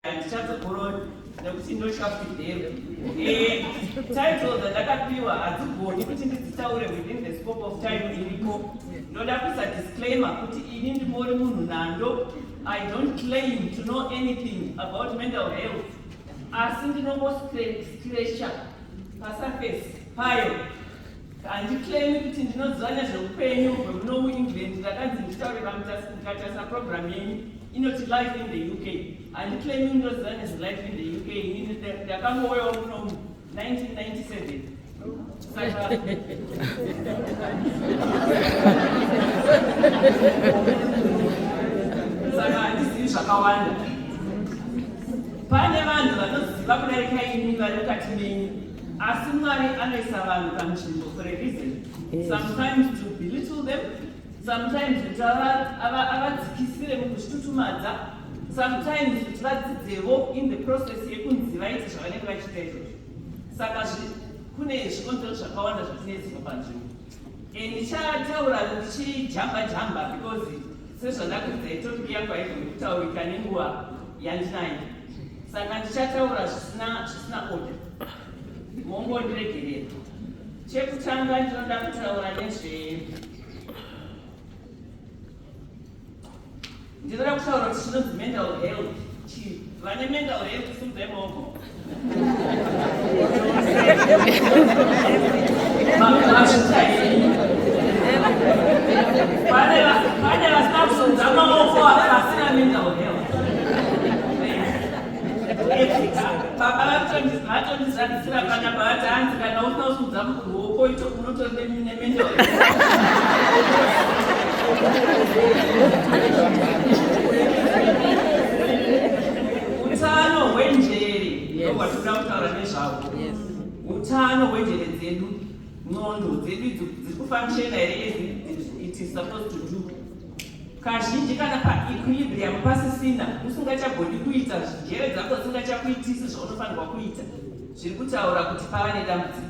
Ndichazokoroni nekuti ndoshafidhero title dzandakapiwa hadzigoni kuti ndidzitaure within the scope of time iripo. Ndoda kuisa disclaimer kuti ini ndimori munhu nhando. I don't claim to know anything about mental health, asi ndinongoscratcha pasurface payo. Handiclaimi kuti ndinoziva nezveupenyu hwemuno muengland. Ndakanzi nditaure ndikatasa program yenyu inoti life in the UK. Handiclaimi ndinoziva nezvelife in the UK. Inini ndakangouyawo muno 1997. Saka handizivi zvakawanda. Pane vanhu vanoziva kudarika ini vari mukati menyu. Asi Mwari anoisa vanhu panzvimbo for a reason. Sometimes to belittle them, sometimes kuti avadzikisire mukuzvitutumadza, sometimes kuti vadzidzevo in the process yekunzi vaite zvavanenge vachiita izvozvo. Saka kune zvikonzero zvakawanda zvatinoitirwa panzvimbo. Ndichataura ndichijamba because sezvandakudzai topic yangu haigoni kutaurika nenguva yandinayo. Saka ndichataura zvisina order. Mongo ndiregerera. Chekutanga ndinoda kutaura ndinoda kutaura kuti chinonzi mental health. Vane mental health simudzai maoko. Pane vasina kusumudza maoko vasina mental health. Baba vatondizadzisira panapa vati hanzi kana usina kusumudza ruoko unotori nemendol. Utano hwenjere ndobwatinoda kutaura nezvavo. Utano hwenjere dzedu, ndxondo dzedu dziri kufunctiona here as it is supposed to do. Kazhinji kana paequilibrium pasisina, usingachagoni kuita njere dzako dzisingachakuitisi zvaunofanirwa kuita, zviri kutaura kuti pava nedambudziko.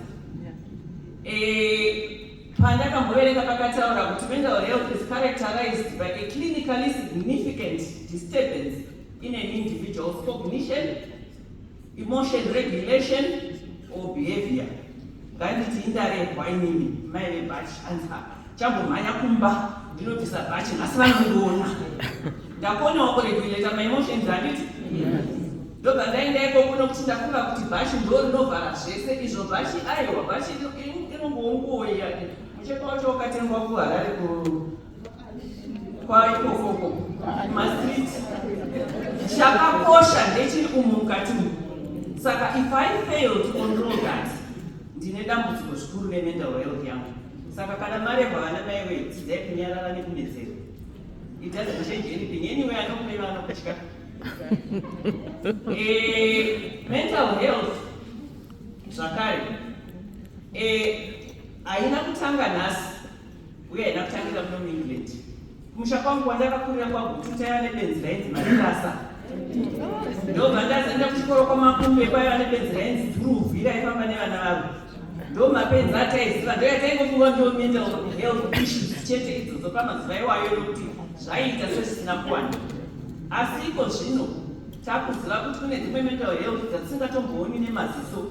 Pandakamboverenga pakataura kuti mental health is characterized by a clinically significant disturbance in an individual's cognition, emotion regulation or behavior. Nganditi indarekwa inini mai vebhachi anza chambomhanya kumba ndinobvisa bhachi nhasi vanondiona. Ndakonawo kuregulata my emotions handiti. Ndobva ndaendaiko kuno kuti ndafunga kuti bhachi ndo rinovhara zvese izvo. Bhachi aiwa bhachi inongoongoya. Mucheka wacho wakatengwa kuHarare kwaikokoko mastreet. Chakakosha ndechiri umu mukati umu. Saka if I fail to control that, ndine dambudziko zvikuru nemental health yangu. Saka kana maremba vana mai wei dzidzai kunyarara nekunetsera. It doesn't change anything. Anyway, anokumeva anokutya. Mental health zvakare haina kutanga nhasi uye haina kutangira muno muengland. Kumusha kwangu wandakakurira kwagutu taiva nebenzi rainzi Marirasa. Ndobva ndazoenda kuchikoro kwamakumbe kwaiva nebenzi rainzi Dhuruvhi raifamba nevana vavo. Ndo mapenzi ataiziva ndoyataingofunga ndo mental health issues chete idzodzo pamazuva iwayo nokuti zvaiita sezvisina kuwanda. Asi iko zvino takuziva kuti kune dzimwe mental health dzatisingatombooni nemaziso.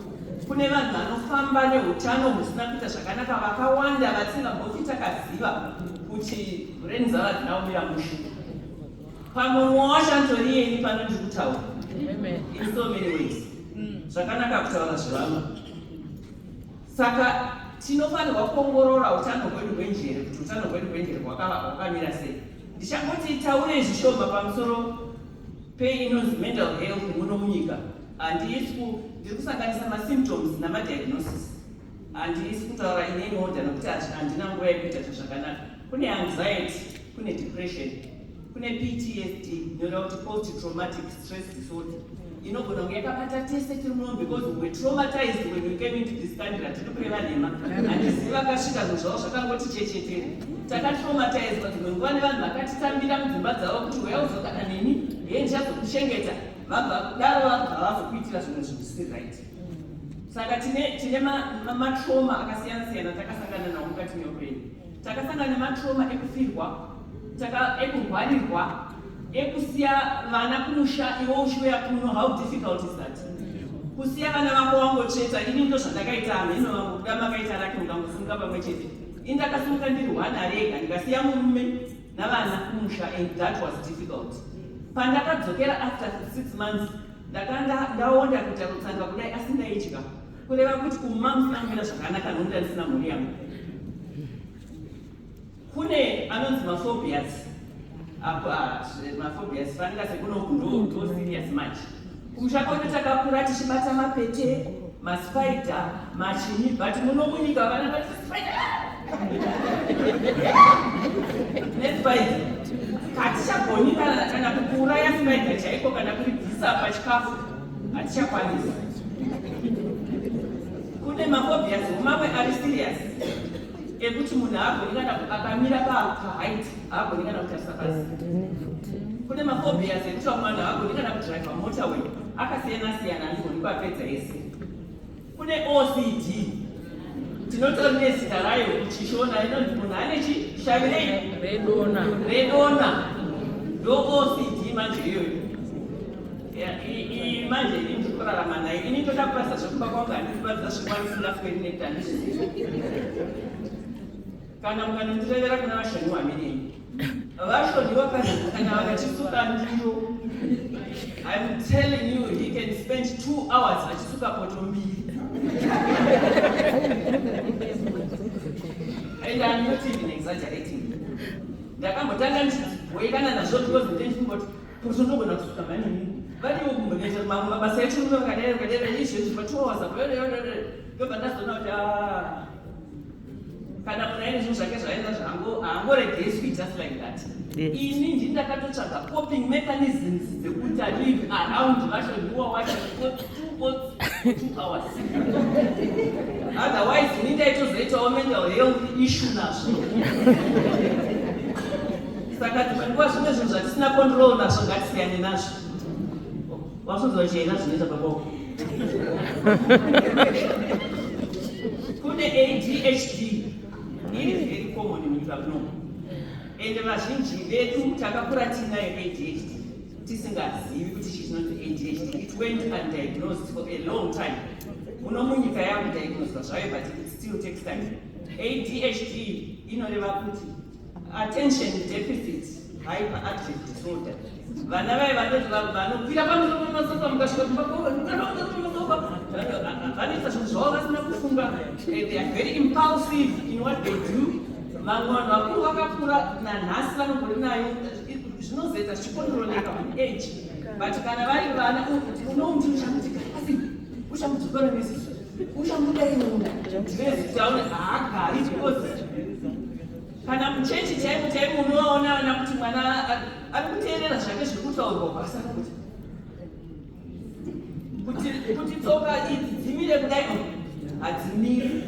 Kune vanhu vanofamba neutano husina kuita zvakanaka vakawanda vatisingamboti takaziva kuti brain dzavo hadzina kumira mushe. Pamuromo wacho andori yeni pano ndiri kutaura in so many ways. Zvakanaka kutaura zvevamwe. Saka tinofanirwa kuongorora utano hwedu hwenjere kuti utano hwedu hwenjere hwakamira sei. Ndichangoti taure zvishoma pamusoro peinonzi mental health muno munyika. Ndiri kusanganisa masymptoms namadiagnosis. Handisi kutaura in any order nokuti handina nguva yekuita zvakanaka. Kune anxiety, kune depression, kune PTSD, inoda kuti post traumatic stress disorder. Inogona kunge yakabata tese tiri muno because we traumatized when we came into this country. Tinokureva nhema. Handiziva vakasvika zvinhu zvavo zvakangoti chechetere. Takatraumatized dzimwe nguva nevanhu vakatitambira mudzimba dzavo kuti uya uzogara neni ndichazokuchengeta. Vabva kudaro vabva vazokuitira zvimwe zvinhu zvisiri right. Saka tine matrauma akasiyana-siyana takasangana nawo mukati meupenyu. Takasangana nematrauma ekufirwa, ekurwarirwa, ekusiya vana kumusha iwe ushiweya kuno. How difficult is that? Kusiya vana vako wangotsveta. Ini ndo zvandakaita hameno vangu kuda makaita rake mukangosunga pamwe chete. Indakasunga ndiri hwana rega ndikasiya murume navana kumusha, and that was difficult. Pandakadzokera after 6 months ndaonda kuita rutsanga kudai asindaitya kureva kuti umma musinamira zvakanaka nokuda ndisina mhuri yangu. Kune anonzi maphobias. Maphobias fanika sekunoku ndo serious much. Kumusha kwedu takakura tichibata mapete, maspider, machinyi, but munomunyika vana vati spider nespider hatichagoni kana kuuraya spider chaiko kana kuribvisa pachikafu hatichakwanisa. Kune maphobias mamwe ari serious ekuti munhu haagoni kana akamira paheight haagoni kana kutarisa pasi. Kune maphobias ekuti vamwe vanhu haagoni kana kudhiraivha motorway akasiyana siyana andigoni kuapedza ese. Kune OCD tinotori nezita rayo kuchishona inonzi munhu ane chishavirei redona ndo OCD manje iyoyo. Manje ini ndikurarama nayo. Ini ndoda kupasa zvekuba kwangu handikubadziza zvikwanisingaferi nekutandizviziva. Kana mukanondirevera kuna vashanyi wamenei vashoni vakazikana vakachisuka ndiro, I'm telling you he can spend 2 hours achisuka poto mbiri. And I'm not even exaggerating. Ndakambotanga ndichibhoekana nazvo because ndinoti poto ndogona kusuka manini variwo kumboneta mamwe mabasa echirume vakadera izvezvi pa 2 hours apo ndobva ndazoona kuti kana munhu aine zvinhu zvake zvaenda haangoregeswi just like that. Ini ndindakatotsvaga coping mechanisms dzekuti live around vashoniwa wacho for 2 hours. Otherwise ini ndaitozoitawo mental health issue nazvo. Saka tipandiwa zvimwe zvinhu zvatisina control nazvo ngatisiyane nazvo. Wasonzwa chiena zvinoita papoko. Kune ADHD. It is very common munyika muno. And vazhinji vedu takakura tinayo ADHD tisingazivi kuti chinonzi ADHD. It went undiagnosed for a long time. Muno munyika yakudiagnoswa zvayo but it still takes time. ADHD inoreva kuti attention deficit hyperactive disorder. Vana vai vanopira pamusoro mukasvika vanoita zvinhu zvavo vasina kufunga. They are very impulsive in what they do. Vamwe vanhu vakuru vakakura nanhasi vanogori nayo zvinozoita zvichikontrolleka with age, but kana vari vana unomuti uchamutika asi uchamudzokera nesiso uchamudainona ndinezitaura haagari because kana muchechi chaimo unovaona vana kuti mwana ari kuteerera zvake zviri kutaurwa pasi kuti tsoka idzi dzimire kudai hadzimiri.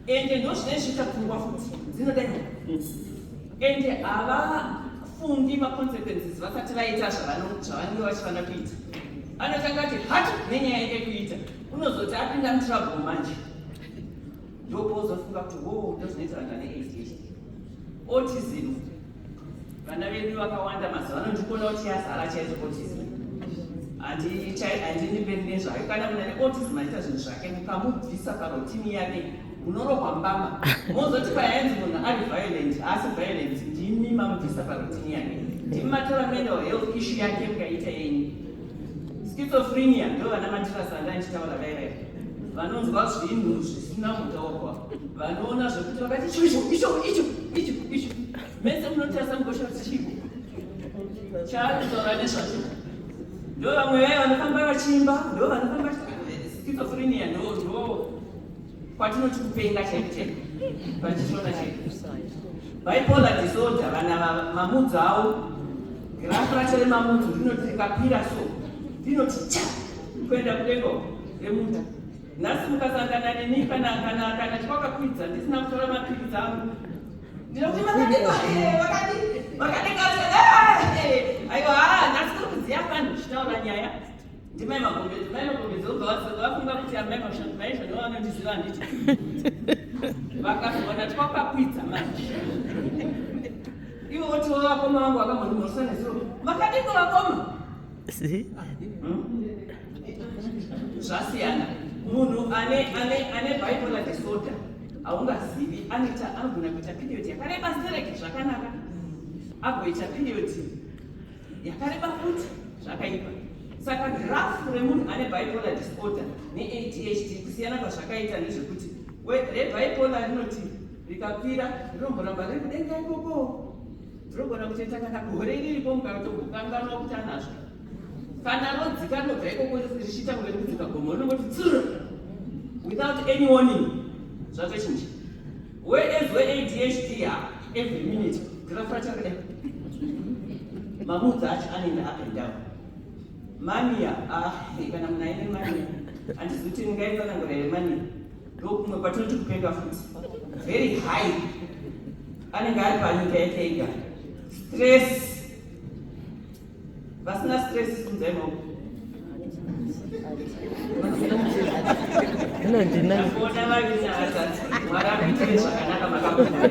Ende ndo zvinezvita pfungwa futi dzinodai ende havafungi maconsequences vasati vaita zvavanenge vachifana kuita. Anotanga kuti hati nenyaya yake kuita unozoti apinda mutrabhlo manje ndopouzofunga kuti ndo zvinoitirana neADHD. Autism vana vedu vakawanda mazuva ano ndikuona kuti yazara chaizvo autism. Handiniperi nezvayo. Kana munhu ane autism aita zvinhu zvake mukamubvisa parotini yake munorohwa mbama. Mozoti payanzi munhu ari violent asi violent ndimi mamubvisa parotini yake. Ndimi matora mental health issue yake mukaita yenyu. Schizophrenia ndo vana matirasi andanchitaura vairari vanonzwa zvinhu zvisina mutaurwa, vanoona zvekuti vakati icho mese munotarisa mugosha kuti chiiko chaakutaura nezvacho. Ndo vamwe vai vanofamba vachimba, ndo vanofamba schizophrenia ndo kwatinoti kupenga chaiko pachishona chaiko. Bipolar disorder vana mamudzi avo grafu racho remamudzi rinoti rikapira so rinoti cha kuenda kudenga remuntu. Nhasi mukasangana neni kana chwakakwidza ndisina kutora mapiritsi angu ndinokuti vakadenga aiwa nhasi kuri kudziya vanhu zvichitaura nyaya ndimai magombedzi obva vafunga kuti amai maisha ndo vanondiziva handiti vakazobona chwakakwidza manje. iwe woti vakoma vangu vakamborimhorisana nesoro makadiko vakoma zvasiyana. Munhu ane bipolar disorder haungazivi anogona kuita period yakareba stereke zvakanaka, agoita period yakareba futi zvakaipa. Saka grafu remunhu ane bipolar disorder neADHD kusiyana kwazvakaita ndezvekuti rebipolar rinoti rikakwira rinomboramba riri kudenga ikoko, rinogona kutoita kana gore riripo mukatogokanganwa kuti anazvo. Kana rodzika rinobva ikoko richiita kuve kudzika gomo rinongoti tsuru without any warning zvatochinja. Whereas ADHD every minute grafu racho mamudzi acho anoenda up and down. Mania kana munhu aine mania handisi kuti ngaitsanangura here mania ndokumwe kwatinoti kupenga futi very high, anenge ari panyika yake ega. Stress, vasina stress kunzai maoko akuona vaviri navatatu mwari akuitire zvakanaka makakuna.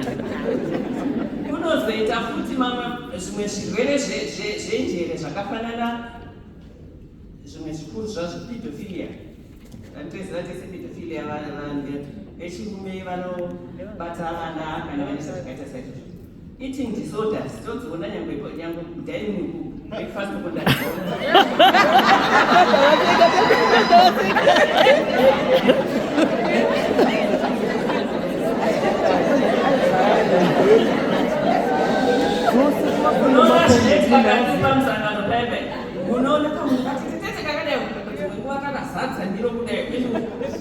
Kunozoita futi zvimwe zvirwere zvenjere zvakafanana zvimwe zvikuru zvazvo pedophilia. Vanotoziva tese pedophilia, vechirume vanobata vana kana vaisa zvakaita saizvozvo. Eating disorders todziona nyangwe dining breakfast conduct. Unoona zvinoitika katika msangano paipai, unoona kamunhu katete kakadai nguva kakazadza ndiro kudai,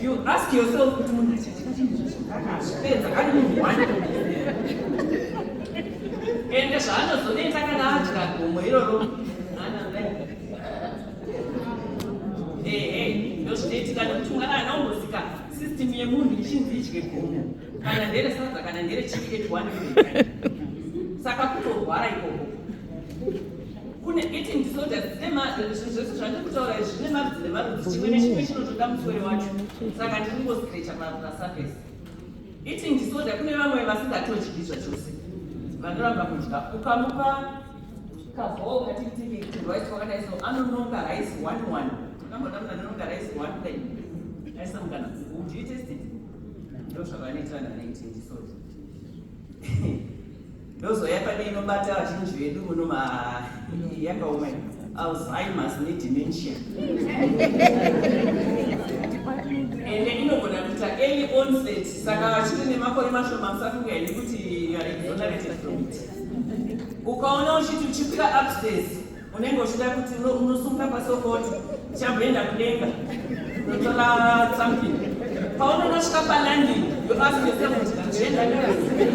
you ask yourself kuti munhu kakazvipedza kari munhu wani. Ende zvaanozoita kana adya gomo iroro ndozvinoitika nekuti mwana anaungosika system yemunhu ichinzi idye gomo, kana ndere sadza kana ndere chiki 81. Saka kutorwara ikoko. Kune eating disorders zvese zvandiri kutaura izvi zvine marudzi nemarudzi, chimwe nechimwe chinotoda muswere wacho. Saka ndinongosikirecha pasurface. Eating disorder kune vamwe vasingatodyi zvachose, vanoramba kudya. Ukamupa kavhoo katitiki rice wakadai so anononga rice 1-1. Ukamboda munhu anononga rice 1 kudai aisa mukana. Would you taste it? Ndo zvavanoita na-eating disorder. Ndozoya pane inobata vazhinji vedu muno yakaoma Alzheimer's nedementia. Ende inogona kuita early onset, saka vachiri nemakore mashoma musafungai nekuti you are exonerated from it. Ukaona uchiti uchikwira upstairs unenge uchida kuti unosunga pasokoti uchamboenda kudenga unotora something. Paunonosvika palanding you ask yourself kuti ndichenda sei.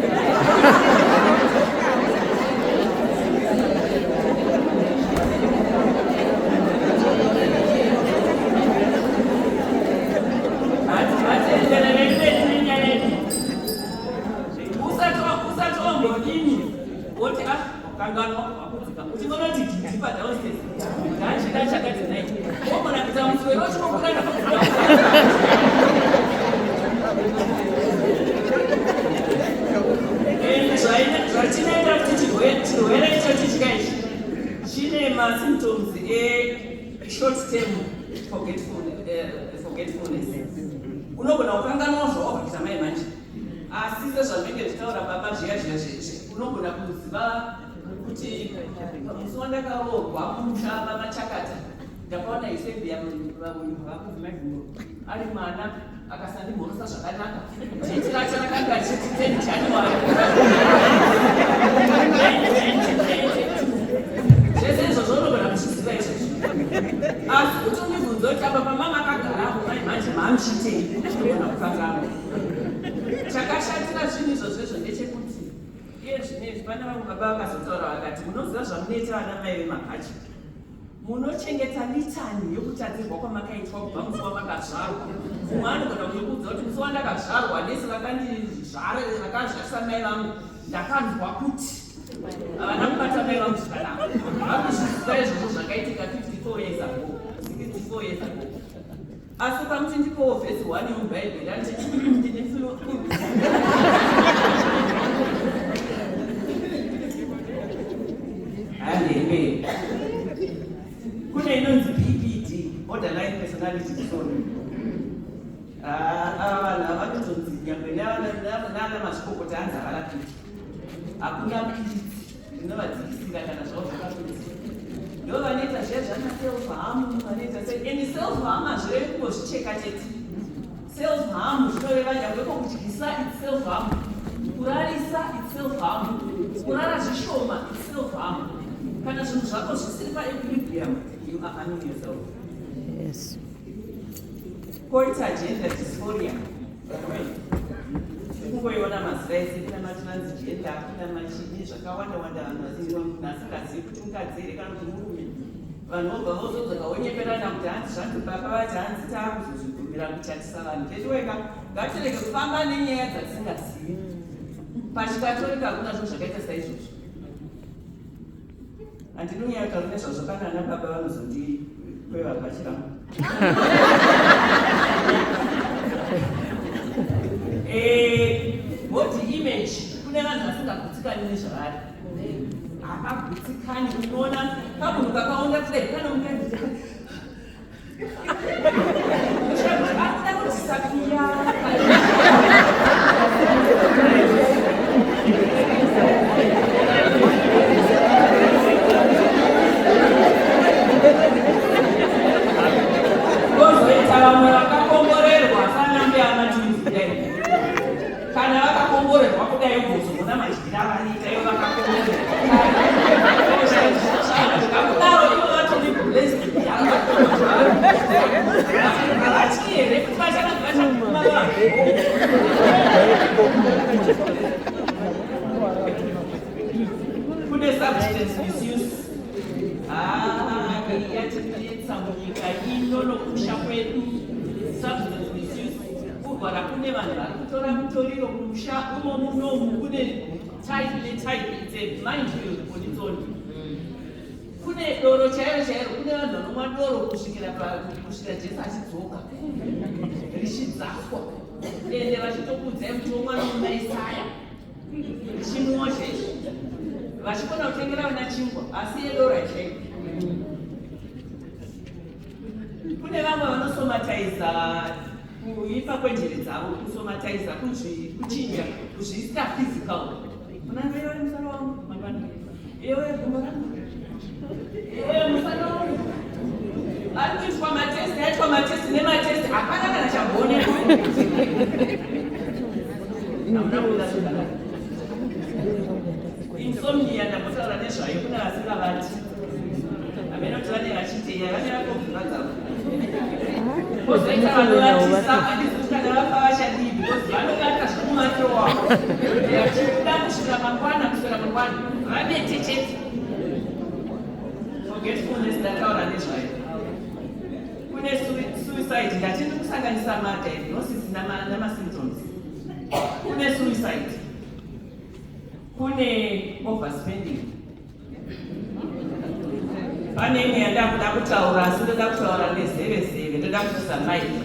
Symptoms short term forgetfulness. Unogona kukanganwa zvawabvisa mai manje, asi sezvazvinenge zvitaura baba zviya unogona kuziva kuti musi wandakaroorwa kumusha baba Chakata ndakaona Eusebia vakuvimagumbo ari mwana akasandimhorosa zvakanaka chitiracho rakanga chiti 10 January. Zvese izvo zvaunogona kuchiziva izvozvo, asi kuti undibvunze kuti apa pamama akagarapo mai manje maamuchitei, unogona kukanganwa. Chakashatira zvinhu izvozvo ndechekuti iye zvinezvi pana vamwe baba vakazotaura vakati munoziva zvamunoita vana mai vemakachi, munochengeta litani yokutadzirwa kwamakaitwa kubva musi wamakazvarwa. Mumwe anogona kuyokudza kuti musi wandakazvarwa nesi vakazvarisa mai vangu ndakanzwa kuti havana kubata mai vangu zvakanaka. Vakuzviziva izvozvo zvakaitika 54 years ago, 64 years ago. Asi pamuti ndipo vhesi 1 yomubhaibheri anoti ndine flu. personality disorder. Vanhu havatotonzi nyangwe nana mazvikokota anzi havarapiki. Hakuna piritsi rinovadzikisira kana zvavo zvakapedzisa. Ndo vanoita zviya zvama self harm, vanoita sei. And self harm hazvirevi kungozvicheka chete. Self harm zvinoreva nyangwe kokutyisa it's self harm. Kurarisa it's self harm. Kurara zvishoma it's self harm. Kana zvinhu zvako zvisiri paequilibrium, you are harming yourself. Yes. Koita gender dysphoria. Kungoiona mazita ese kuna matransgender, kuna machini zvakawanda wanda vanhu vasingazivi kuti mukadzi here kana kuti murume. Vanhu vobva vozodzoka vonyeperana kuti hanzi zvanzi baba vati hanzi taakuzozvibvumira kuchatisa vanhu. Tetiweka ngatirege kufamba nenyaya dzatisingazivi. Pachikatorika hakuna zvinhu zvakaita saizvozvo. Handinonyanya kutaura nezvazvo kana ana baba vanozondikweva pachiramo. Body image, kune vanhu vasingagutsikani nezvavari. Hakagutsikani, unoona kamunhu kakaonda kudai kanomukandida. Akuda kuti sakiya. Kozoita vamwe vakakomborerwa sanambe amativi kudai. Kana vakakomborerwa kudai kuzogona madyira avanoita ivo vakakomborerwa. Zvakudaro ivo vatori blessed. Havati here kuti vachanabva chakuma vanhu. Kune substance misuse. Yatinetsa munyika ino nokusha kwedu. Substance misuse. Kurwara kune vanhu vari kutora mutoriro kumusha umo munomu kune type netype. It's a minefield on its own. Kune doro chairo chairo, kune vanhu vanomwa doro kusvikira Jesu achidzoka. Richidzaswa. Ende vachitokudzai kuti omwa nomuna Isaya. Richimwa zveshe. Vachikona kutengera vana chingwa, asi yedoro chaiyo. Kune vamwe vanosomataiza kuipa kwenjere dzavo, kusomataiza kuchinja, kuzviita physical. Munange iwe musana wangu, mangwana. Iwe gumbo rangu. Iwe musana wangu. Ari kuitwa matesti, aitwa matesti nematesti, hapana kana chamboonekwa. Hamuna kuda zvakanaka. Insomnia ndamutaura nezvayo kune vasingavati. Hamena kuti vane vachiteya, vane vakobvunza. Kozoita vanovatisa, handisi kana vafa vachadii, because vanogara zvomumatiro wavo. Vachida kusvika mangwana, kusvika mangwana, vanete chete. Forgetfulness ndataura nezvayo. Kune suicide, ndatindi kusanganisa madiagnosis namasymptoms. Kune suicide. Kune overspending. Pane imwe yandakuda kutaura asi ndoda kutaura nezeve, ndoda kuisa maiki.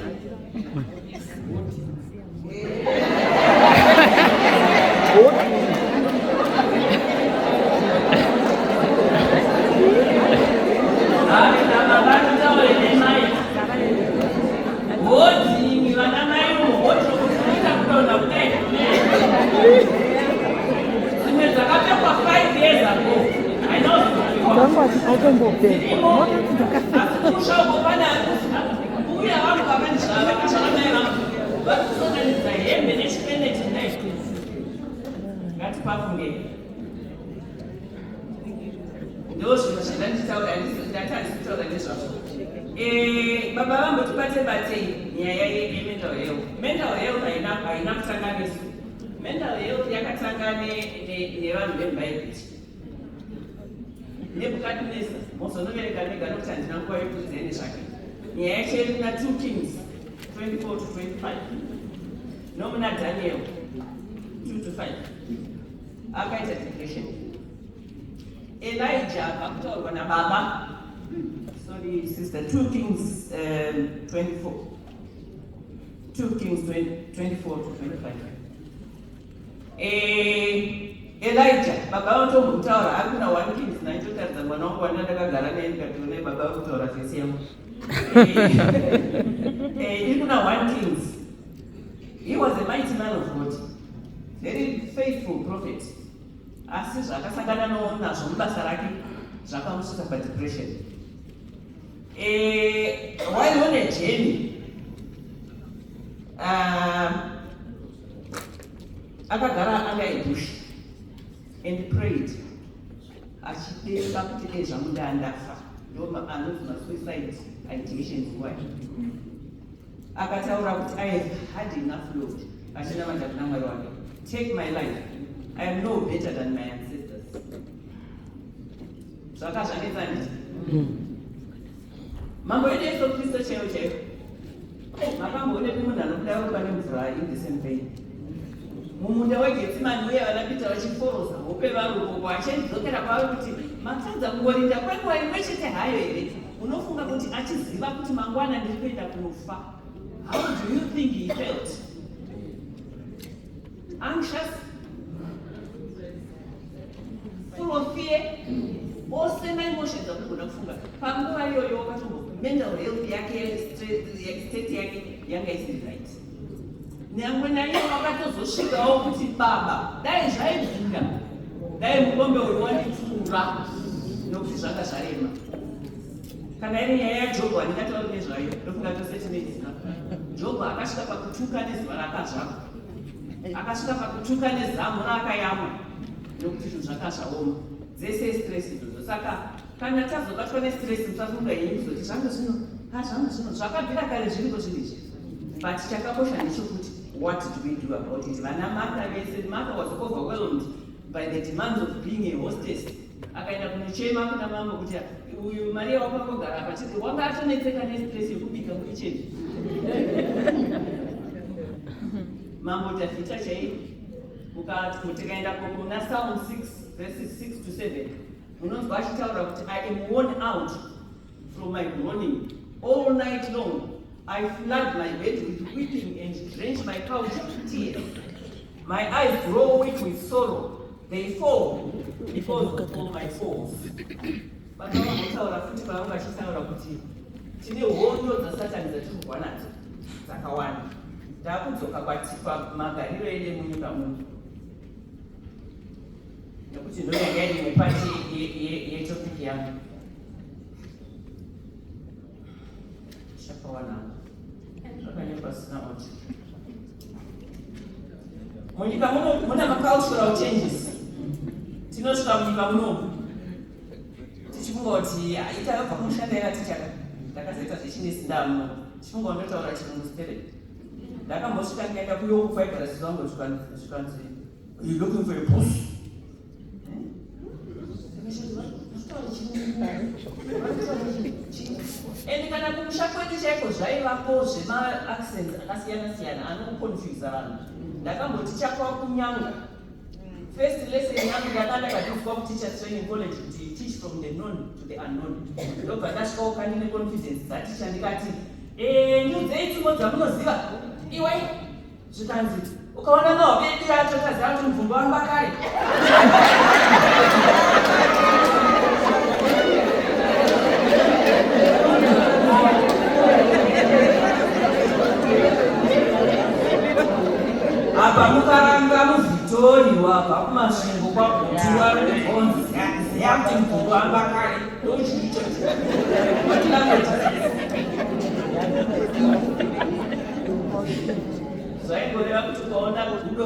Baba vangu tibate nyaya yemental health. Mental health haina kusanganiswa. Mental health yakatanga nevanhu vemubhaibheri. Nebukadneza mozonovereka nega nokuti handina nguva yekuudzai nezvake. Nyaya yacho iri kuna 2 Kings 24-25 nomuna Daniel 2-5 akaita depression. Elijah akutaurwa nababa, sorry sister, 2 Kings 24. 2 Kings 24-25. Elijah, baba vatomutaura, ari kuna 1 Kings 9 totaridza mwana wangu wandakagara naye ndikatione baba vakutaura zvese yangu. Ikuna 1 Kings. He was a mighty man of God, very faithful prophet. Asi zvakasangana nazvo mubasa rake zvakamusvisa padepression. While on a journey, akagara anga ebush and prayed. Achipemba kuti dei zvamuda andafa. Ndo anoti masuicide ideations why. Akataura kuti I have had enough, Lord. Achinamata kuna Mwari wake. Take my life. I am no better than my ancestors. Zvakazvanetsani. Mambo yedu Yesu Kristu chaiyo. Makamboone munhu anobuda uri pane mvura in the same vein. Mumunda weGetsemani uye vanapita vachiforoza hope varuko vachidzokera kwavari kuti matadza kungorinda kwenguva imwe chete hayo here. Unofunga kuti achiziva kuti mangwana ndiri kuenda kunofa. How do you think he felt? Anxious? Full of fear? All same emotions akugona kufunga. Panguva iyoyo wakatombo mental health yake state yake yanga isiri right. Nyangwe naye wakatozosvikawo kuti baba dai zvaibvira dai mukombe uyu wandipfuura nokuti zvanga zvarema. Kana iri nyaya yaJobho handingatauri nezvayo, ndofunga tose tineizina. Jobho akasvika pakutuka nezuva rakadzvaka, akasvika pakutuka nezamu raakayamwa nokuti zvinhu zvanga zvaoma. Dzese stress idzodzo. Saka kana tazobatwa nestress musafunga henyu kuzoti zvangu zvino zvakabvira kare zviriko zvinizvi. But chakakosha ndechekuti what do we do about it? Vana Martha vese, Martha was overwhelmed by the demands of being a hostess. Akaenda kunochema kuna mama kuti uyu Maria wakangogara apa chete wanga atonetseka nestress yekubika mukicheni. Mambo tafita chai mutikaenda kuna Psalm 6 verses 6 to 7. Unonzwa achitaura kuti I am worn out from my groaning all night long. I flood my bed with weeping and drench my couch with tears. My eyes grow weak with sorrow. They fall because of all my faults. But now mutaura futi pavangu achitaura kuti tine hondo dzasatani dzatirikugwa nadzo dzakawanda. Ndakudzoka pamagariro edu munyika muno. Nekuti ndoyanga iri mupati yetopiki yangu. Shakawana. Zvakanyorwa zina oti. Munyika muno muna cultural changes. Tinosvika munyika muno tichifunga kuti ita yabva kumushanda yakatichaka. Ndakazoita zvechinesi ndamuno. Tichifunga ndotaura chirungu spirit. Ndakambosvika ndikaenda kuyoku kwaigara zivangu zvikanzi you looking for a boss? And kana kumusha kwedu chaiko zvaivapo zvema-accents akasiyana-siyana anokonfuse vanhu. Ndakamboti chakwa kunyanga. First lesson yangu ndakandakadzidza kuteacher training college kuti teach from the known to the unknown. Ndobva ndasvikawo kanine confidence dzaticha ndikati ndiudzei tsumbo dzamunoziva iwe zvikanzi ukaona mahobedu atotaziva kuti mubvungu wangu akare. Apa mukaranga muVictoria wabva kumasvingo kwabhutua rwebhonzi ziya kuti mubvungu wangu akare ndochiicho zvaingoreva kuti ukaona gudo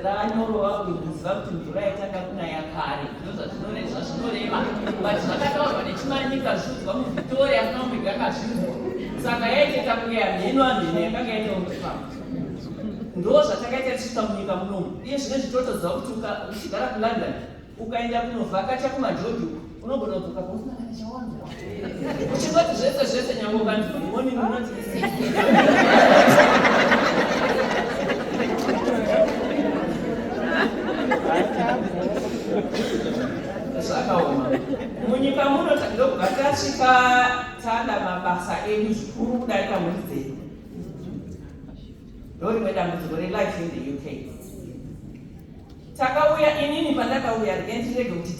ranyorwa kuziva kuti mvura yatanga kunaya kare ndozvazvinoreva but zvakataurwa nechimanyika zviudzwa muVictoria asina kumboga akazvinzwa saka yaiteta kunge hamheno yakanga yaita kufamba. Ndo zvatakaita tichita munyika munomu. Iye zvine zvitotoziva kuti uchigara kuLondon ukaenda kunovhakacha kumaJodhi unogona kudzoka pausina kana chawanzwa. Uchingoti zvese nyange ukanzi muoni munoti zvakaoma. Munyika muno ndobva tasvika tada mabasa edu zvikuru kudarika mhuri dzedu. Ndorimwe dambudziko relife in the UK. Takauya inini pandakauya rege ndirege kuti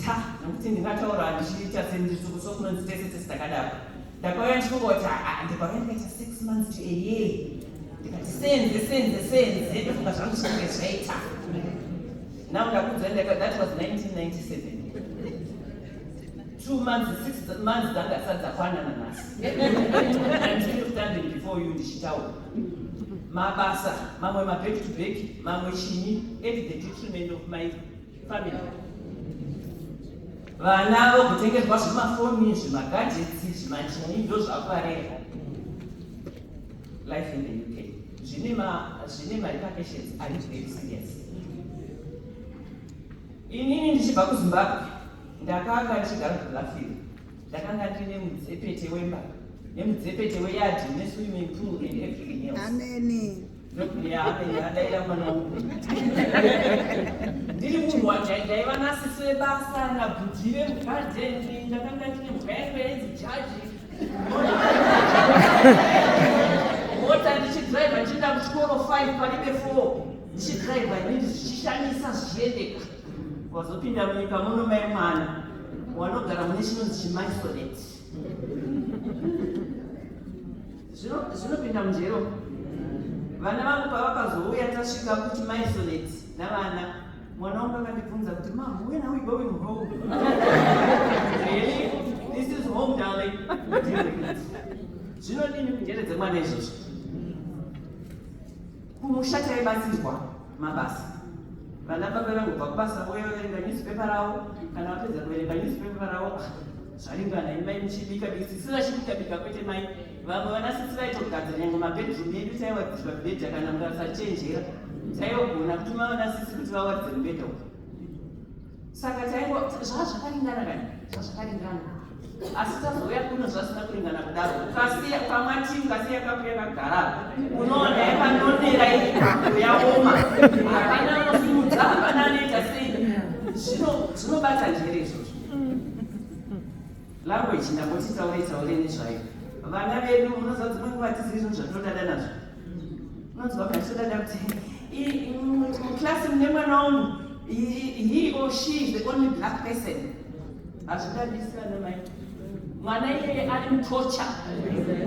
nekuti ndingataura ndichiita sendiri kuso kunonzi tese takadaro. ndakauya ndichingoti ndikauya ndikaita 6 months to a year, ndikati senze ndofunga zvangu zvinenge zvaita. Now ndakudza that was 1997. 2 months, 6 months dzanga dzakwanana nhasi. I'm still standing before you ndichitaura. Mabasa, mamwe back to back, mamwe chini, at the detriment of my family. Vana vokutengerwa zvimafoni, zvimagadgets, zvimachini ndozvaparera. Life in the UK. Zvine repercussions are very serious. Inini ndichibva kuZimbabwe, ndakanga ndichigara kuBlackfield. Ndakanga ndine mudzepete wemba, nemudzepete weyadhi, neswimming pool and everything else. Amen. Adaira mwana wangu. Ndiri munhu ndaiva nasisi webasa, nabvudzi vemugadheni, ndakanga ndine mhuka yangu yedzijaji. Mota ndichidhiraivha ndichienda kuchikoro 5 paribe 4. Ndichidhiraivha inini zvichishamisa zvichiendeka. Wazopinda munyika muno mai mwana, wanogara mune chinonzi chimaisoneti. Zvinopinda mujero. Vana vangu pavakazouya tasvika kuti maisoneti navana, mwana wangu akandibvunza kuti Mom, when are we going home? Really? This is home, darling. Zvinodini kunjeredze mwana izvozvo? Kumusha taibatsirwa mabasa. Vana baba vangu pakubasa voverenga newspaper ravo, kana vapedza kuverenga newspaper ravo, zvaringana imai muchibika sisina chibika kwete mai. Vamwe vanasisi vaitogadzira nyange mabedroom edu taiwadzirwa bhedha kana mukasachenjera. Taigona kutuma vanasisi kuti vawadze mubhedha uyu. Saka zvazvakaringana kani, zvazvakaringana. Asi tazouya kuno zvasina kuringana kudaro. Ukamati ukasiya kapu yakagara, unoona yakanonera yaoma. Hapana unosimudza, hapana anoita sei. Zvinobata njere izvozvo. Language ndangoti taure nezvayo. Vana vedu munoziva dzimwe nguva hatizivi zvinhu zvatodada nazvo. Unonzwa kachitodada kuti muklasi mune mwana wangu, he or she is the only black person. Hazvidadisi vana mai. Mwana iyeye ari mutorture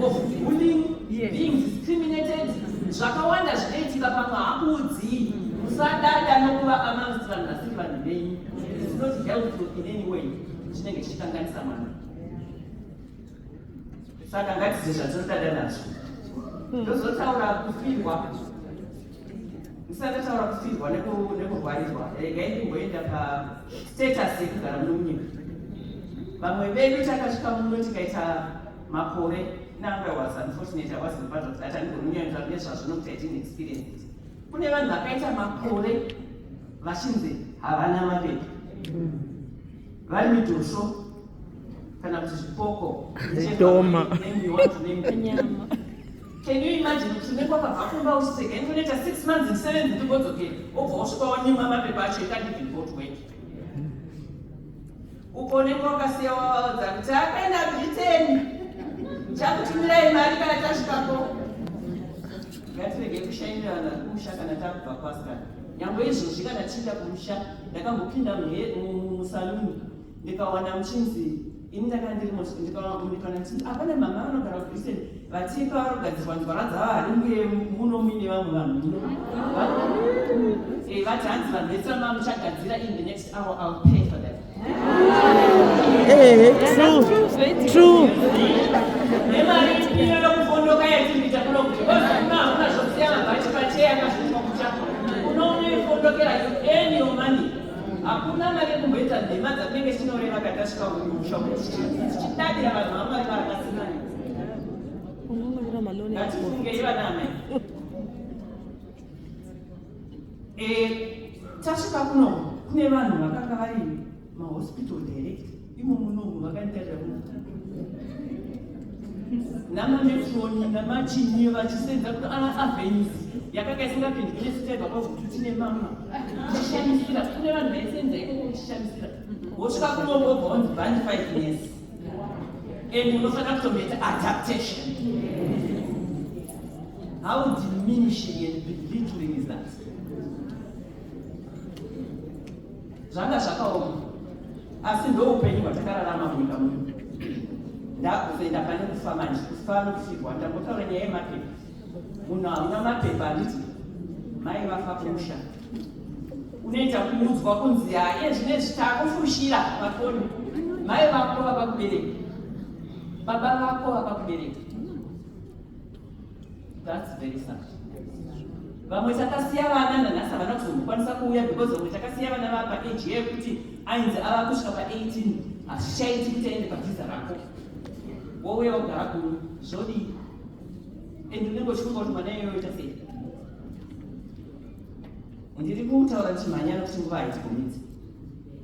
of bullying, being discriminated. Zvakawanda zvinoitika pamwe hakuudzi. Musadada nokuva amongst vanhu vasiri vanhu venyu. It is not helpful in any way. Chinenge chichikanganisa mwana. Saka ngatize zvatinodada nazvo. Ndozotaura kufirwa. Ndisati taura kufirwa nekurwarirwa. Regai ndimboenda pastatus yekugara muno munyika. Vamwe vedu takasvika muno tikaita makore. Now I was unfortunate, I wasn't part of that. Andingomunyanya nezvazvo nokuti I didn't experience it. Kune vanhu vakaita makore vachinzi havana mapepa. Vari midhosvo. Kana kuti zvipoko. Doma. Can you imagine kuti unenge wakabva uchiseka inoita 6 months ndisevenze ndigodzokera obva wasvika wanyimwa mapepa acho ikandibvi report work. Uko unenge wakasiya wawadza kuti akaenda Britain, ndichakutumirai mari kana tasvikapo. Ngatirege kushaira vanhu vari kumusha kana takubva kwasikana. Nyangwe izvozvi kana tichienda kumusha, ndakambopinda musaluni ndikawana muchinzi ini ndakandiri ndikawana kuti apana mama vanogara kuBritain vatipa varogadzirwa nzwara dzavo haringe muno muine vamwe vanhu muno. Vati hanzi vanhu vesira mama muchagadzira in the next hour, I'll pay for that. True. Nemari iyo yokufondoka yetimiita kuno kuti hakuna zvokusiya mabhachi pacheya akazvitwa kucha. Unoonefondokera you earn your money. Hakuna mari yekumboita nhema dzatinenge tinoreva kana tasvika mumusha tichidadira vanhu vamwari varakasiyana. Ngatifungei vana amai. Tasvika kuno kune vanhu vakanga vari mahospital direct imo munomu vakanditarira muno. Namamefoni namachinyi vachisenza kuti avenues yakanga isingapindi kune sitebva kwakuti tine mama. Tichishamisira kune vanhu vaisenza ikoko kuchishamisira. Wosvika kuno wobva wanzi band 5 years. And unofanira kutomboita adaptation. How diminishing and belittling is that? Zvanga zvakaoma. Asi ndoupenyu hwatakararama munyika muno. ndakuzoenda pane kufa manje, kufa nokufirwa. Ndambotaura nyaya yemapepa. Munhu hauna mapepa handiti mai vafa kumusha. Unoita kuudzwa kunzi iye zvinezvi takufushira makoni. Mai vako vakakubereka, baba vako vakakubereka. That's very sad. Vamwe takasiya vana nanhasi havana kuzokwanisa kuuya because vamwe takasiya vana vapa age yekuti ainzi ava kusvika pa18 hazvichaiti kuti aende pabhiza rako. Wouya wogara kuno zvodi ende unenge uchifunga kuti mwana iyoyo oita sei. Ndiri kutaura chimhanyana kuti nguva haitikomidzi.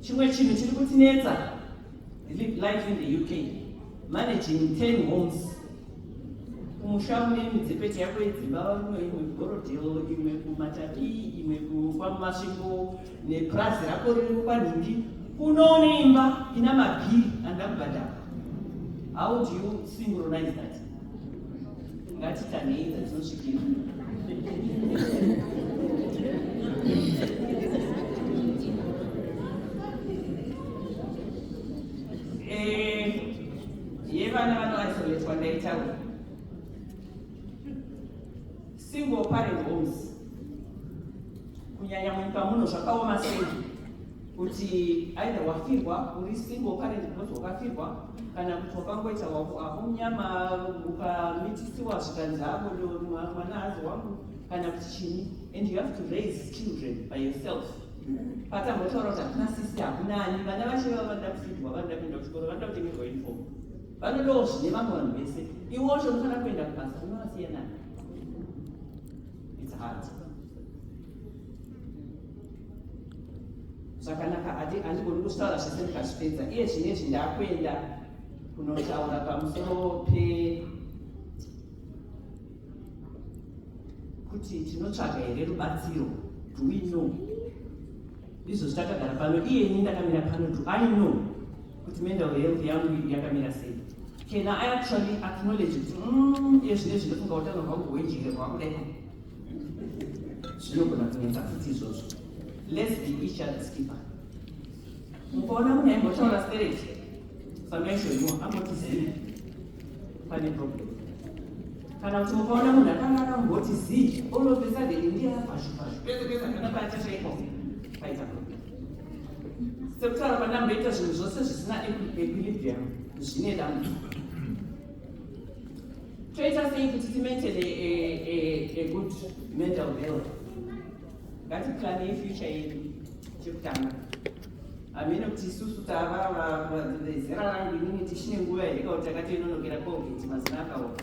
Chimwe chinhu chiri kutinetsa life in the UK, managing 10 homes. Kumusha une midzepeti yako yedzimba, imwe kugorodhelo, imwe kumatapi, imwe kwamasvingo, nepurazi rako riri kwanhingi. Unoone imba ina mabhiri angakubhadhara. How do you synchronize that? Ngatitanei dzatinosvikira. Yevana vanoisoletwa ndaitaura. Single parent homes. Kunyanya munyika muno zvakaoma sei kuti aidha wafirwa uri single parent because wakafirwa kana kuti wakangoita wako munyama ukamitisiwa zvikanzi hapo ndo mwana hazi wangu kana kuti chini, and you have to raise children by yourself. Patambotaura kuti hakuna sisi hakuna ani, vana vacho vanoda kufirwa, vanoda kuenda kuchikoro, vanoda kutengerwa uniform, vanodawo zvine vamwe vanhu vese. Iwocho unofanira kuenda kubasa, unovasiya nani? It's hard. Zvakanaka handigoni kutaura zvese ndikazvipedza. Iye zvinezvi ndakuenda kunotaura pamusoro kuti tinotsvaga here rubatsiro. Do we know? Izvo zvitakagara pano, iyeni ndakamira pano, do I know kuti mental health yangu yakamira sei? Can I actually acknowledge kuti iye zvinezvi ndofunga utano hwangu hwenjere hwakudai? Zvinogona kunetsa futi izvozvo. Let's be each other's keeper. Mukaona munhu aimbotaura straight, samaisoiwa angoti zii pane problem. Kana kuti mukaona munhu akanga akangoti zii olopesa ndiye apazvipazvo pese pese kana pachashaikwa paita problem. Sekutaura pandamboita zvinhu zvose zvisina equilibrium zvine dambudziko. Toita sei kuti timaintain a good mental health? Ngatiplanei future yedu chekutanga. Hamene kuti isusu tava zera rangu inini tishine nguva here kuti takatoinonokera Colgate mazina akaoma.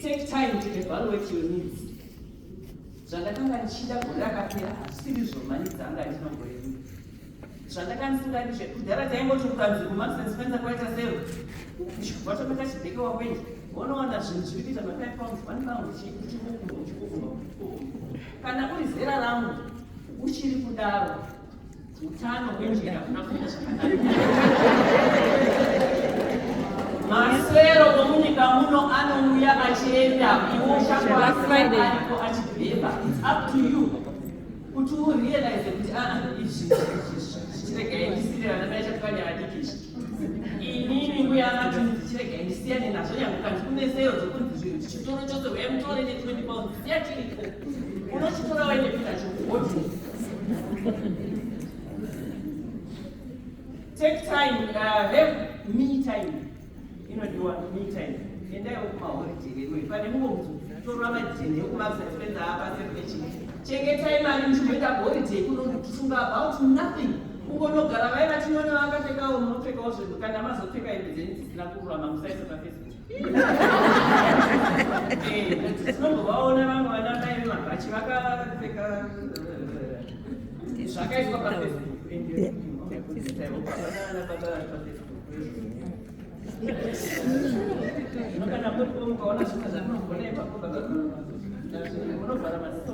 Take time to evaluate your needs. Zvandakanga ndichida gore rakapera hazvisiri zvomani dzanga ndinogoreni. Zvandakanga ndizvo kudhara taingoti ukanzi kuMarks and Spencer kwaita zero. Watopeta chibheke wakwenje. Unowana zvinhu zviri kuita ma5 pounds, 1 pound chikufunga. Kana uri zera rangu uchiri kudaro utano hwenjira unakuita zvakanaka. Maswero omunyika muno anouya achienda iwo shakwaariko achibheba. It's up to you kuti urealize kuti izvi zvichiregai ndisire vana mai chakufanya adikisha. Inini nguya anati ndichiregai ndisiyane nazvo nyange kanzi kune sero dzokunzi zvinhu chitoro chose uyamutore ne20 pounds siyachiriko unochitora wainepita chokugoti. Take time, have me time. Inodiwa me time. Endaiwo kumaholiday wewe pane mungotorwa majeni ekuMarks and Spencer apa sepechi. Chengetai mari muchimboita holiday kunofunga about nothing. Ungonogara vai vachinoona vakapfekawo munopfekawo zvinhu kana mazopfeka hembe dzenyu dzisina kururama musaisa paFacebook. Tinombovaona vamwe vana mai vemabhachi vakapfeka zvakaiswa paFacebook. Kana muri mukaona zvinhu zvatinogona ipapo munobvara maziso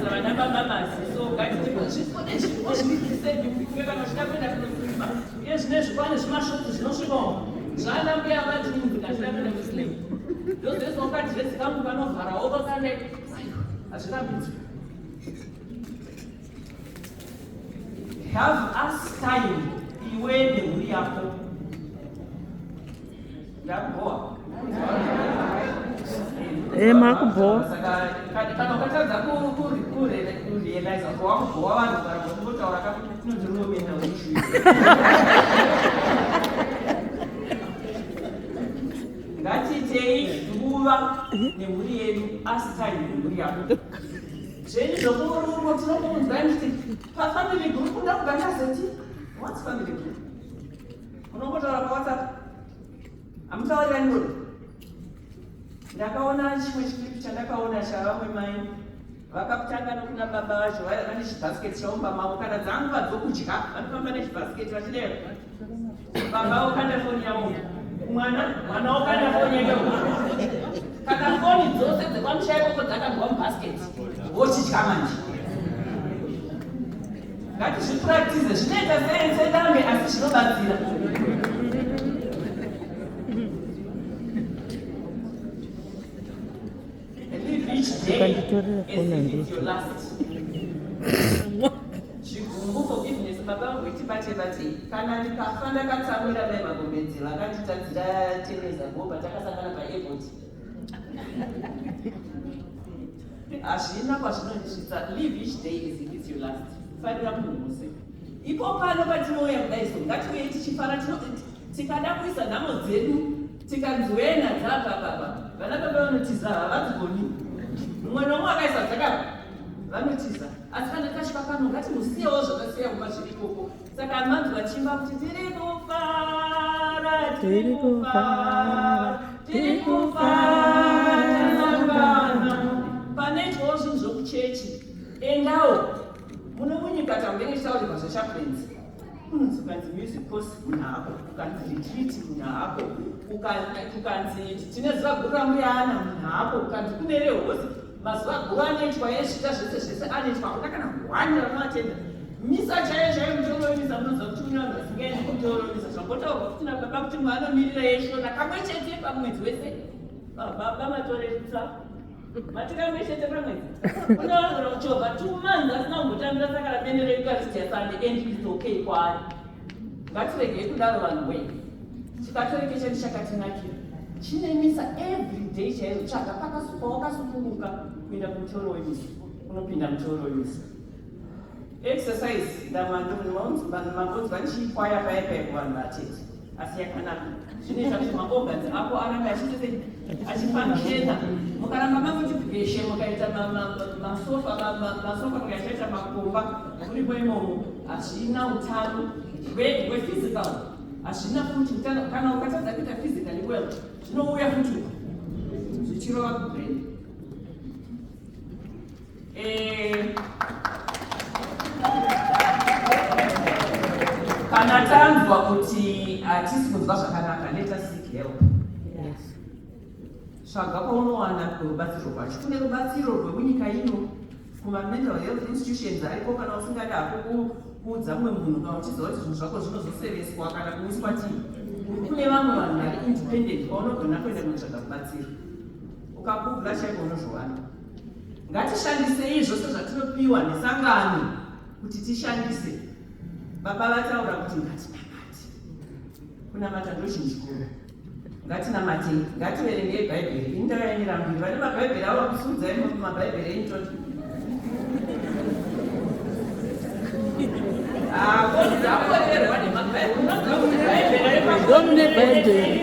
vana baba maziso ngatizvifone zvipo zvirikiseikana zvitakuenda kunosimba iye zvinezvi kwane zvimashoti zvinosvikawo zvana mbuya vatinhu kazvida kuenda kuslave ndozvese wakadhiresi kangu kanovharawo vakane hazvirambidzwi. have us time iwe nemhuri yako. Ndakuboa. Makuboa. Kana ukatadza kurealize kuti wakuboa vanhu varikutotaura kakuti tinozvinomena weishu. Ngatitei nguva nemhuri yedu asi time nemhuri yako. Zvenyu zvokuruko tinokuudzai kuti pafamily group unoda kugandazeti. What's family group? Unongotaura paWhatsApp. Hamutaurirani ngodo. Ndakaona chimwe chiklipu chandakaona chavamwe mai vakatanga nokuna baba vacho vane chibhasiketi chaumba mavo kana dzanguva dzokudya vanofamba nechibhasiketi vachidero. Baba okanda foni yavo. Mwana okanda foni yake. Kana foni dzose dzepamusha ikoko dzakagwa mubhasiketi. Wochidya manje. Ngatizvipractice zvinoita sedambe asi zvinobatsira. Each day is your last. Chigumbu forgiveness baba witi bate. Kana ndikafa ndakatsamwira dai magomedzi vakanditadzira teneza goba takasangana paairport. Hazvina kwazvinondisvitsa. Live each day as if it's your last. Farira munhu wose. Ipo pano patinouya kudai so ngatiuye tichifara tikada kuisa nhamo dzedu tikanzwena dzabva baba. Vana baba vanotiza havadzigoni. Mumwe nomwe akaisa dzakabva vanotiza. Asi kana tasvika pano ngatimusiyewo zvakasiya kuva zviri ikoko. Saka manzi vachimba kuti tiri kufara, tiri kufara, tiri kufara tinongana. Panoitwawo zvinhu zvokuchechi. Endawo. Muno munyika tambenga chitaurirwa zvechaplains. Kunonzi ukanzi music course munhako, ukanzi retreat munhako, ukanzi tine zuva guru rambuya Ana munhako, ukanzi kune rehosi mazuva guru anoitwa ezvita zvese anoitwa hakuna kana gwani ranoatenda. Misa chaiyo mutoromisa munoziva kuti unyanga singaendi kutoromisa zvakotaurwa kuti nababa kuti mwanomirira yeshona kamwe chete pamwedzi wese. Baba matoretsa matirame chete pamwedzi. Unowanzira kuchovha 2 months asina kumbotambira saka rabene reeucharisty yaSunday and it's okay kwaari. Ngatiregei kudaro vanhu wei. Chikatoreke chedu chakatinakira. Chine misa every day chaizo tsvaga pakasukwa wakasununguka kuenda kumutoro wemisa. Unopinda mutoro wemisa. Exercise ndamandonzi vanchikwaya paya kuvanhu vatete. Asi yakanaka. Zvinoita kuti maorgans ako arambe achifunctiona. Mukaramba mamuchibheshe mukaita masofa mukachaita makomba muripo imomo hazvina utano hwephysical. Hazvina futi utano kana ukatadza kuita physically well zvinouya futi zvichirova kubrain. Kana tanzwa kuti hatisi kunzwa zvakanaka, let us seek help. Tsvaga paunowana rubatsiro rwacho. Kune rubatsiro rwemunyika ino kuma-mental health institutions ariko kana usingada hako kuudza mumwe munhu kana uchiziva kuti zvinhu zvako zvinozoseveswa kana kuiswa tii. Kune vamwe vanhu vari independent vaunogona kuenda kunotsvaga rubatsiro. Ukagugula chaiko unozviwana. Ngatishandisei zvose zvatinopiwa nesangano kuti tishandise. Baba vataura kuti ngatinamate. Kunamata ndozhinji kuru. Ngatinamate, ngativerengei Bhaibheri. Indakaenera mbiri vane maBhaibheri avo kusudza imo maBhaibheri enyototi. Akorerwa nemaBhaibheri. Domine Bhaibheri.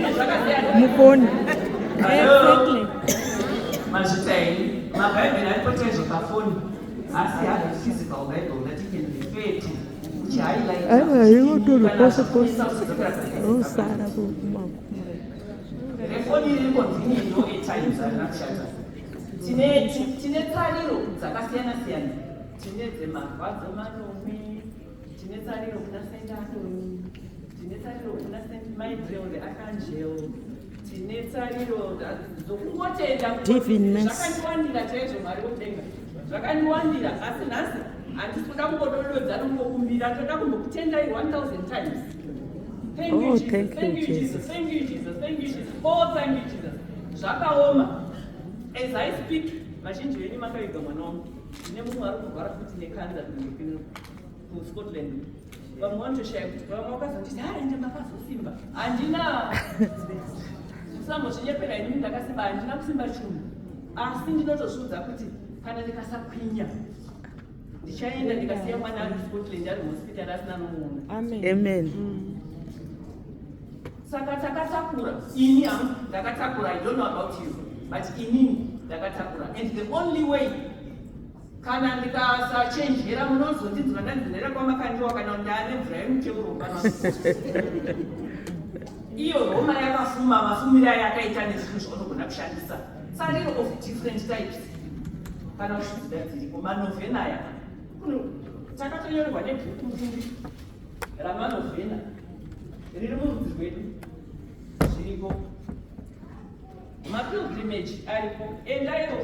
Muponi. Mazvitaini, maBhaibheri aripo chaizvo pafoni. Asi have physical Bible that you can refer to. Telefoni iri convenient no airtime dzanakushata. Tine tsariro dzakasiyana siyana. Tine dzemarwadzo manome, tine tsariro kuna Saint Anthony, tine tsariro kuna Saint Michael the Archangel, tine tsariro dzokungotenda zvakandiwandira chaizvo Mwari wokudenga. Zvakandiwandira asi nhasi handisi kuda kungodododza nokungokumbira, toda kungokutendai 1000 times. Thank you, Jesus. Thank you, Jesus. Thank you, Jesus. Thank you, Jesus. Oh, thank you, Jesus. Zvakaoma. As I speak, vazhinji venyu makaviga mwana wangu. Ndine mumwe ari kurwara futi nekanza kuScotland. vamwe vanotoshaya kuti vamwe vakazonditi haende makazosimba handina samozvinyepera inini ndakasimba handina kusimba chinhu asi ndinotozviudza kuti kana ndikasakwinya ndichaenda ndikasiya mwana ari Scotland ari hospital asina nomuona. Amen. Saka takatakura ini ndakatakura. I don't know about you but inini ndakatakura and the only way kana ndikasachenjera munozondinzwa ndanzinera kwamakandiwa kana ndane mvura yemucheuromba iyo Roma yakafuma mafumiro ayo akaita nezvinhu zvaunogona kushandisa sarero of different types kana uchidzida dziriko manovhena aya takatonyorerwa nebhuku mvumbi ramanovhena riri murudzi rwedu zviriko mapilgrimage aripo endaiwo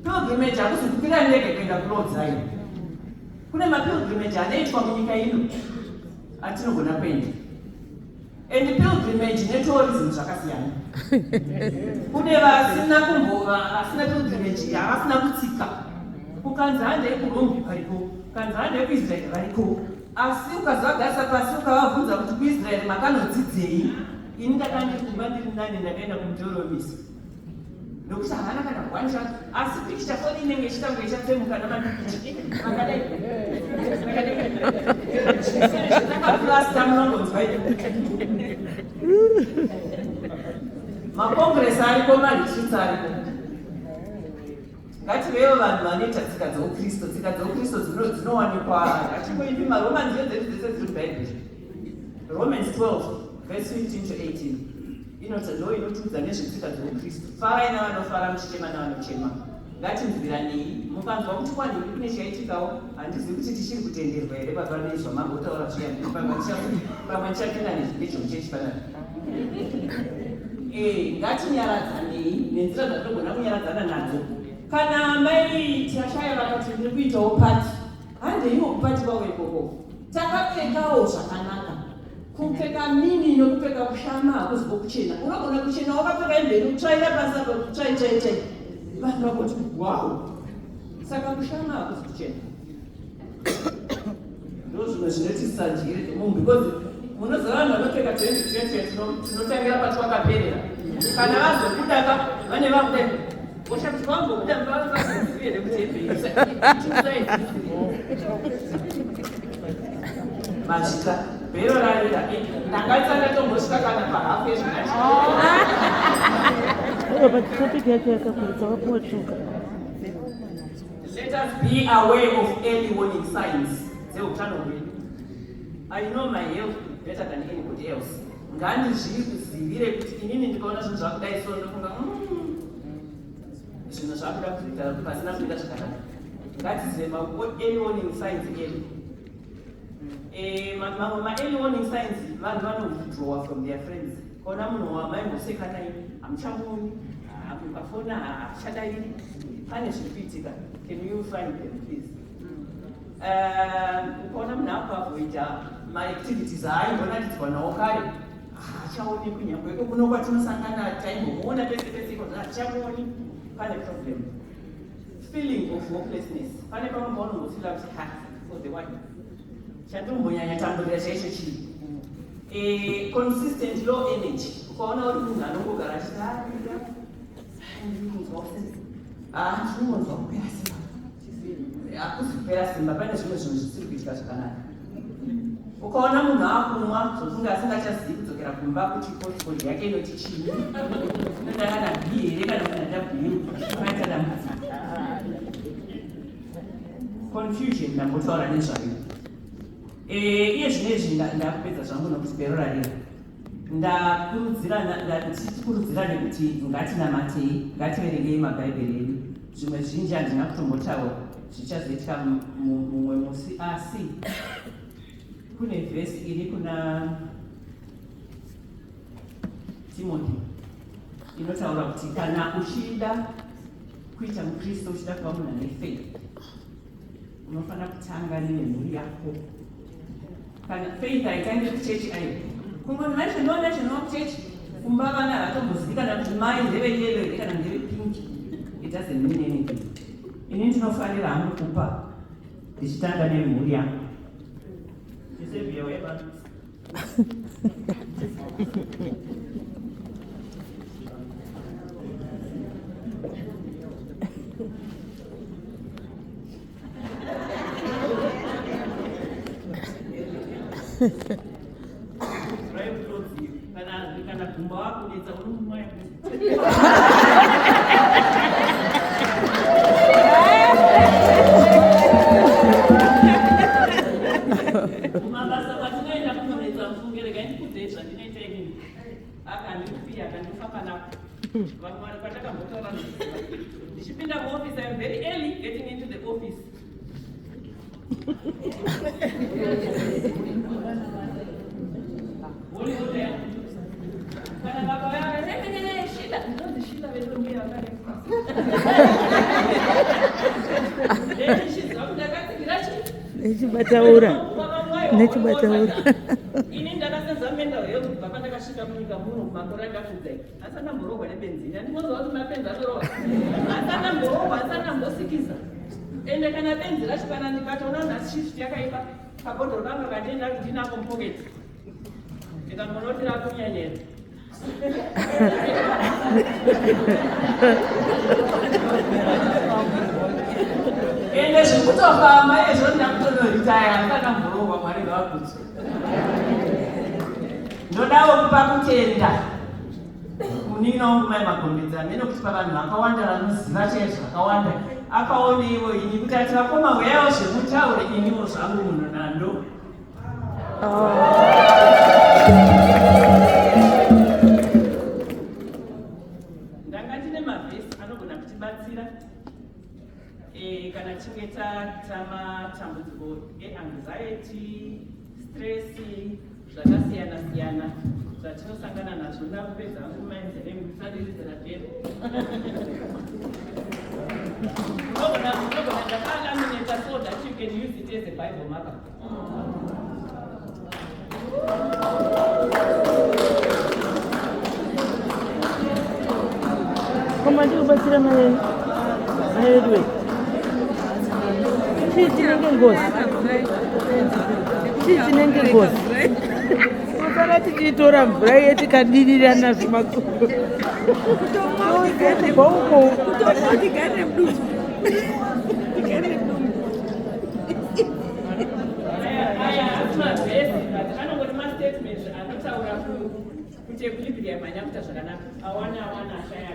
mapilgrimage hakuzi kukwira ndege kuenda kurodzai kune mapilgrimage anoitwa munyika ino atinogona kuenda and pilgrimage netourism zvakasiyana kune vasina pilgrimage havasina kutsika kukanzi handei kurombi pariko kanzi handei kuisraeri variko asi ukazvagarisa pasi ukavabvunza kuti kuisraeri makanodzidzei ini ndakandikumba ndiri nani ndakaenda kumuteuromisi nokuti havana kana kuwanisha asi pikicha foni inenge ichitango ichatsemuka namapikicha vakadai takaplasta munongonzwa makongresi ariko maritritsi ariko ngativewo vanhu vanoita tsika dzeukristu dzinowanikwa achingoipi maromans iyo dzedu dzese dziri mubhaibheri Romans 12 verse 15 to 18 inoti ndo inotiudza nezvetsika dzeukristu farai navanofara muchichema navanochema ngatinzwiranei mukanzwa kuti kwandiri kune chaitikawo handizivi kuti tichiri kutenderwa here papanezva mambotaura zviyapamwe ndichapinda nezvinechochechi panapa ngatinyaradzanei nenzira dzatinogona kunyaradzana nadzo kana mai tashaya vakati ndiri kuitawo pati handeiwo kupati kwavo ikoko takapfekawo zvakanaka kupfeka mini nokupfeka kushama hakuzi kokuchena unogona kuchena wakapfeka hembe inotsvaira pasi apa kutsvaichaichai vanhu vakoti wow saka kushama hakuzi kuchena ndo zvimwe zvinotisanjire munhu because munoziva vanhu vanopfeka 2020 tinotangira pati wakaperera kana vazokudaka vane vakuda washakuti vangokuda mvavaaziviere kuti hembe masvika bhero rarira ndangatsanga tombosvika kana pahafu Let us be aware of early warning signs dzeutano hwedu. I know my health better than anybody else. Ngandizvizivire kuti inini ndikaona zvinhu zvakudai so ndofunga zvinhu zvakuda kuita pasina kuita zvakanaka. Ngatizive ma-early warning signs edu. Ma-early warning signs vanhu vano-withdraw from their friends. Kona munhu wamaimboseka naye hamuchamuoni, mukafona hachadairi, pane zviri kuitika. Can you find them please? Ukaona munhu akuavoida ma-activities aaimboratidzwa nawo kare hachaonekwi nyangwe kuno kwatinosangana taimbomuona pese pese iko hachamuoni. Pane problem. Feeling of hopelessness. Pane pamwe paunongofila kuti for the one chandombonyanya tamburira chaicho chii. Consistent low energy. Ukaona uri munhu anongogara achiti ndinomunzwa kupera simba. Hakusi kupera simba, pane zvimwe zvinhu zvisiri kuitika zvakanaka. Ukaona munhu akumwa zvofunga asingachazivi kudzokera kumba kuti portfolio yake inoti chii. Ndakada B here kana kuti W akaita dambudziko. Confusion ndambotaura nezvayo. Iye zvinezvi ndakupedza zvangu nokuti bhero rarira. Ndichikurudzirane kuti ngatinamatei, ngativerengei mabhaibheri edu. Zvimwe zvinji handina kutombotaura zvichazoitika mumwe musi asi kune vhesi iri kuna Timothy inotaura kuti kana uchida kuita mukristu uchida kuva munhu ane faith unofanira kutanga nemhuri yako. Kana faith haitangi kuchechi ayo kungoni national church kumba vana havatombozivikana kuti mai ndeve yellow here kana ndeve pink. It doesn't mean anything. Ini ndinofanira hangu kupa ndichitanga nemhuri yangu. Isevia weba. Kana kumba wako nita unumwa ya mabasa watinaenda kumoneza mfungere gani kutesha ndinaita nini akanipia akanifaka na vanhu vanapataka motora ndichipinda muoffice I'm very early getting into the office kana baba yake shida ndio shida vedombia kale Nechibataura. Ini ndakasenza menda yo baba ndakashika munyika muno makore akafudza asana mborogwa nebenzini andinozo kuti mapenzi atorowa asana mborogwa asana mbosikiza ende kana benzi rachikana ndikatoona nhasi shift yakaipa kabhodhoro kangu katenda kuti ndinako mupoketi ndikamonoti rakunyanyera ende zvekutofamba izvo ndakutonoritaya asana mborogwa mwari ngavakudzi ndodawo kupa kutenda munini wangu mai magombedzi amene kutipa vanhu vakawanda vanoziva chaizvo zvakawanda akaoneivo ini kuti ati vakoma weyawo zvekutaure iniwo zvangu munhu nando ndanga ndine mavhesi anogona kutibatsira kana chinge tamatambudziko eanxiety stress zvakasiyana siyana zvatinosangana nazvo ndakupedza hangu maenzere musadiridzira pere unogona ndakalamineta so that you can use it as a Bible marker. Kama ndio basira mawe. Hayo Chichi nenge ngozi. Chichi nenge ngozi. Ukala tichitora mvura yetu kadirirana zvimakuru. Kutomwa tigane bauko. Kutomwa tigane mdudu. Tigane mdudu. Aya atmavhesi but anongoti mastatements anotaura kuti ekulibhiria manyakuta zvakanaka awana ashaya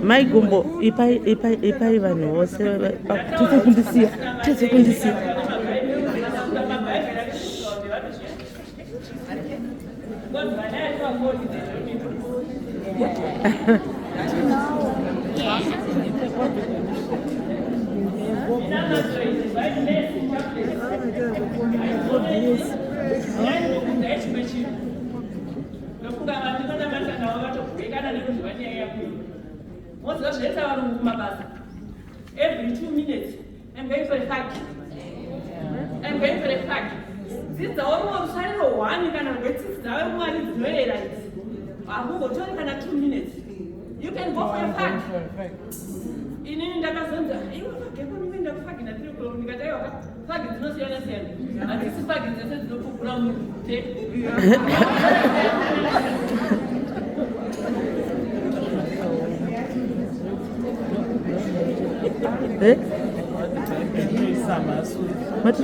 Mai gumbo ipai vanhu vose tese kundisiya Every 2 minutes, I'm going for a hug. I'm going for a hug. This is almost one. You can get it. One is very right. I'm going to 2 minutes. You can go for a hug. In Indakazanda, you can go in the hug in a triple. You can tell hug is not serious. And this hug is a little brown tape. What?